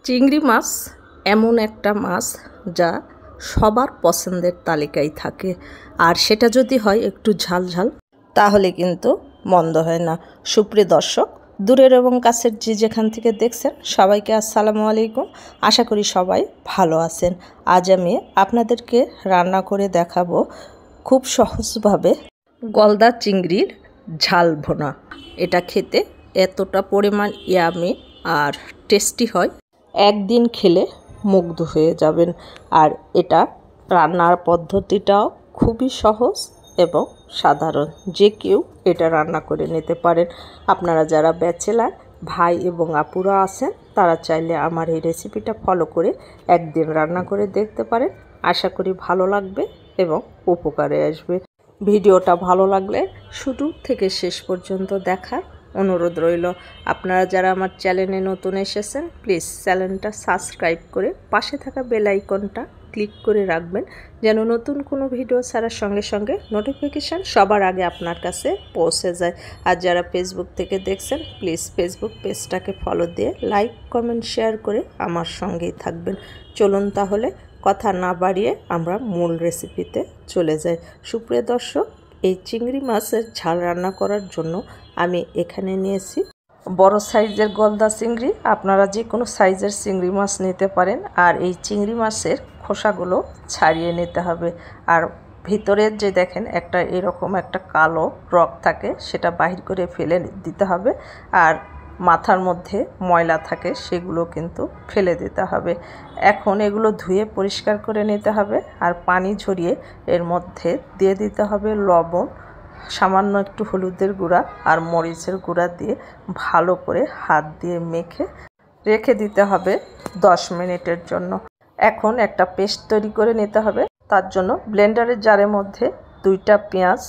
চিংড়ি মাছ এমন একটা মাছ যা সবার পছন্দের তালিকায় থাকে, আর সেটা যদি হয় একটু ঝাল ঝাল তাহলে কিন্তু মন্দ হয় না। সুপ্রিয় দর্শক, দূরের এবং কাছের যে যেখান থেকে দেখছেন সবাইকে আসসালামু আলাইকুম। আশা করি সবাই ভালো আছেন। আজ আমি আপনাদেরকে রান্না করে দেখাবো খুব সহজভাবে গলদা চিংড়ির ঝাল ভুনা। এটা খেতে এতটা পরিমাণ ইয়ামি আর টেস্টি হয়, একদিন খেলে মুগ্ধ হয়ে যাবেন। আর এটা রান্নার পদ্ধতিটাও খুবই সহজ এবং সাধারণ, যে কেউ এটা রান্না করে নিতে পারেন। আপনারা যারা ব্যাচেলার ভাই এবং আপুরা আছেন তারা চাইলে আমার এই রেসিপিটা ফলো করে একদিন রান্না করে দেখতে পারেন। আশা করি ভালো লাগবে এবং উপকারে আসবে। ভিডিওটা ভালো লাগলে শুরু থেকে শেষ পর্যন্ত দেখার অনুরোধ রইল। আপনারা যারা আমার চ্যানেলে নতুন এসেছেন প্লিজ চ্যানেলটা সাবস্ক্রাইব করে পাশে থাকা বেল আইকনটা ক্লিক করে রাখবেন, যেন নতুন কোনো ভিডিও ছাড়ার সঙ্গে সঙ্গে নোটিফিকেশান সবার আগে আপনার কাছে পৌঁছে যায়। আর যারা ফেসবুক থেকে দেখছেন প্লিজ ফেসবুক পেজটাকে ফলো দিয়ে লাইক কমেন্ট শেয়ার করে আমার সঙ্গেই থাকবেন। চলুন তাহলে কথা না বাড়িয়ে আমরা মূল রেসিপিতে চলে যাই। সুপ্রিয় দর্শক, এই চিংড়ি মাছের ঝাল রান্না করার জন্য আমি এখানে নিয়েছি বড় সাইজের গলদা চিংড়ি। আপনারা যে কোনো সাইজের চিংড়ি মাছ নিতে পারেন। আর এই চিংড়ি মাছের খোসাগুলো ছাড়িয়ে নিতে হবে। আর ভিতরের যে দেখেন একটা এরকম একটা কালো রক থাকে, সেটা বাহির করে ফেলে দিতে হবে। আর মাথার মধ্যে ময়লা থাকে, সেগুলো কিন্তু ফেলে দিতে হবে। এখন এগুলো ধুয়ে পরিষ্কার করে নিতে হবে। আর পানি ঝরিয়ে এর মধ্যে দিয়ে দিতে হবে লবণ, সামান্য একটু হলুদের গুঁড়া আর মরিচের গুঁড়া দিয়ে ভালো করে হাত দিয়ে মেখে রেখে দিতে হবে 10 মিনিটের জন্য। এখন একটা পেস্ট তৈরি করে নিতে হবে। তার জন্য ব্লেন্ডারের জারের মধ্যে 2টা পেঁয়াজ,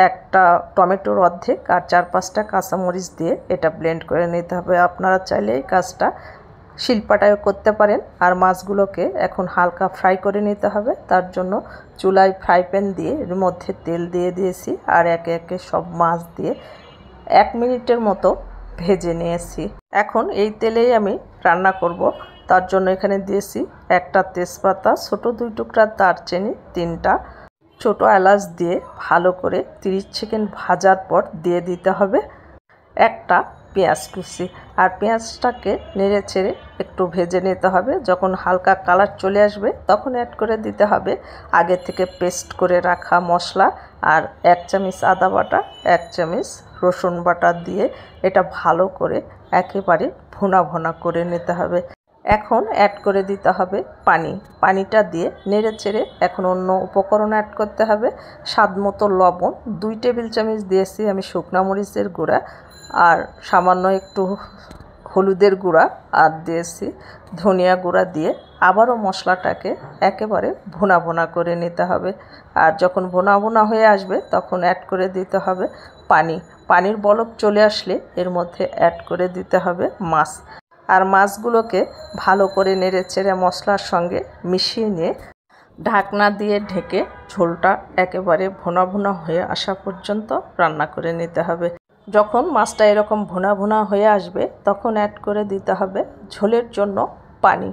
একটা টমেটোর অর্ধেক আর 4-5টা কাঁচামরিচ দিয়ে এটা ব্লেন্ড করে নিতে হবে। আপনারা চাইলে এই কাজটা শিলপাটায়ও করতে পারেন। আর মাছগুলোকে এখন হালকা ফ্রাই করে নিতে হবে। তার জন্য চুলায় ফ্রাই প্যান দিয়ে এর মধ্যে তেল দিয়ে দিয়েছি আর একে একে সব মাছ দিয়ে 1 মিনিটের মতো ভেজে নিয়েছি। এখন এই তেলেই আমি রান্না করব। তার জন্য এখানে দিয়েছি একটা তেজপাতা, ছোট 2 টুকরা দারচিনি, 3টা ছোট এলাচ দিয়ে ভালো করে 30 সেকেন্ড ভাজার পর দিয়ে দিতে হবে একটা পেঁয়াজ কুচি। আর পেঁয়াজটাকে নেড়ে ছেড়ে একটু ভেজে নিতে হবে। যখন হালকা কালার চলে আসবে তখন অ্যাড করে দিতে হবে আগে থেকে পেস্ট করে রাখা মশলা আর 1 চামচ আদা বাটা, 1 চামচ রসুন বাটা দিয়ে এটা ভালো করে একেবারে ভুনা ভুনা করে নিতে হবে। এখন অ্যাড করে দিতে হবে পানি। পানিটা দিয়ে নেড়ে চেড়ে এখন অন্য উপকরণ অ্যাড করতে হবে। স্বাদ মতো লবণ, 2 টেবিল চামচ দিয়েছি আমি শুকনা মরিচের গুঁড়া, আর সামান্য একটু হলুদের গুঁড়া আর দিয়েছি ধনিয়া গুঁড়া দিয়ে আবারও মশলাটাকে একেবারে ভুনা ভুনা করে নিতে হবে। আর যখন ভুনা ভুনা হয়ে আসবে তখন অ্যাড করে দিতে হবে পানি। পানির বলক চলে আসলে এর মধ্যে অ্যাড করে দিতে হবে মাছ। আর মাছগুলোকে ভালো করে নেড়ে চেড়ে মশলার সঙ্গে মিশিয়ে নিয়ে ঢাকনা দিয়ে ঢেকে ঝোলটা একেবারে ভুনা ভুনা হয়ে আসা পর্যন্ত রান্না করে নিতে হবে। যখন মাছটা এরকম ভুনা ভুনা হয়ে আসবে তখন অ্যাড করে দিতে হবে ঝোলের জন্য পানি।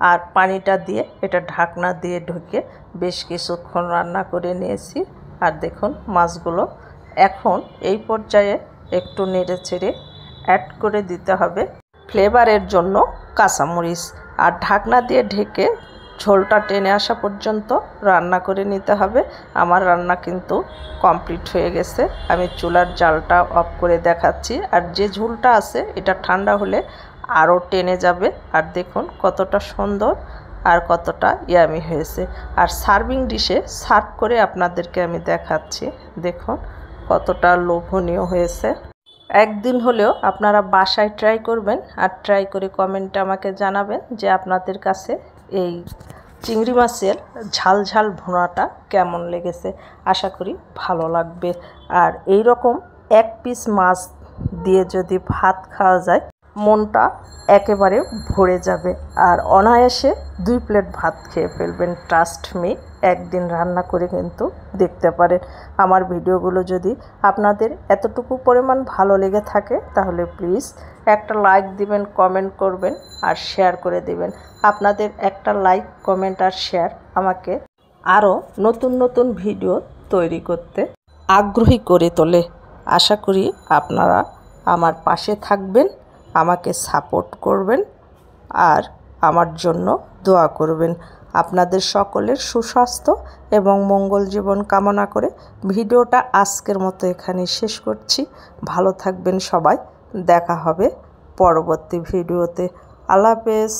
আর পানিটা দিয়ে এটা ঢাকনা দিয়ে ঢেকে বেশ কিছুক্ষণ রান্না করে নিয়েছি। আর দেখুন মাছগুলো এখন এই পর্যায়ে একটু নেড়ে চেড়ে অ্যাড করে দিতে হবে ফ্লেভারের জন্য কাঁচামরিচ। আর ঢাকনা দিয়ে ঢেকে ঝোলটা টেনে আসা পর্যন্ত রান্না করে নিতে হবে। আমার রান্না কিন্তু কমপ্লিট হয়ে গেছে। আমি চুলার জালটা অফ করে দেখাচ্ছি। আর যে ঝোলটা আছে এটা ঠান্ডা হলে আরও টেনে যাবে। আর দেখুন কতটা সুন্দর আর কতটা ইয়ামি হয়েছে। আর সার্ভিং ডিশে সার্ভ করে আপনাদেরকে আমি দেখাচ্ছি। দেখুন কতটা লোভনীয় হয়েছে। একদিন হলেও আপনারা বাসায় ট্রাই করবেন আর ট্রাই করে কমেন্টে আমাকে জানাবেন যে আপনাদের কাছে এই চিংড়ি মাছের ঝাল ঝাল ভুনাটা কেমন লেগেছে। আশা করি ভালো লাগবে। আর এই রকম 1 পিস মাছ দিয়ে যদি ভাত খাওয়া যায় মনটা একেবারে ভরে যাবে আর অনায়াসে 2 প্লেট ভাত খেয়ে ফেলবেন। ট্রাস্ট মি, একদিন রান্না করে কিন্তু দেখতে পারেন। আমার ভিডিওগুলো যদি আপনাদের এতটুকু পরিমাণ ভালো লেগে থাকে তাহলে প্লিজ একটা লাইক দিবেন, কমেন্ট করবেন আর শেয়ার করে দিবেন। আপনাদের একটা লাইক, কমেন্ট আর শেয়ার আমাকে আরও নতুন নতুন ভিডিও তৈরি করতে আগ্রহী করে তোলে। আশা করি আপনারা আমার পাশে থাকবেন, আমাকে সাপোর্ট করবেন আর আমার জন্য দোয়া করবেন। আপনাদের সকলের সুস্বাস্থ্য এবং মঙ্গল জীবন কামনা করে ভিডিওটা আজকের মতো এখানেই শেষ করছি। ভালো থাকবেন সবাই, দেখা হবে পরবর্তী ভিডিওতে। আল্লাহ হাফেজ।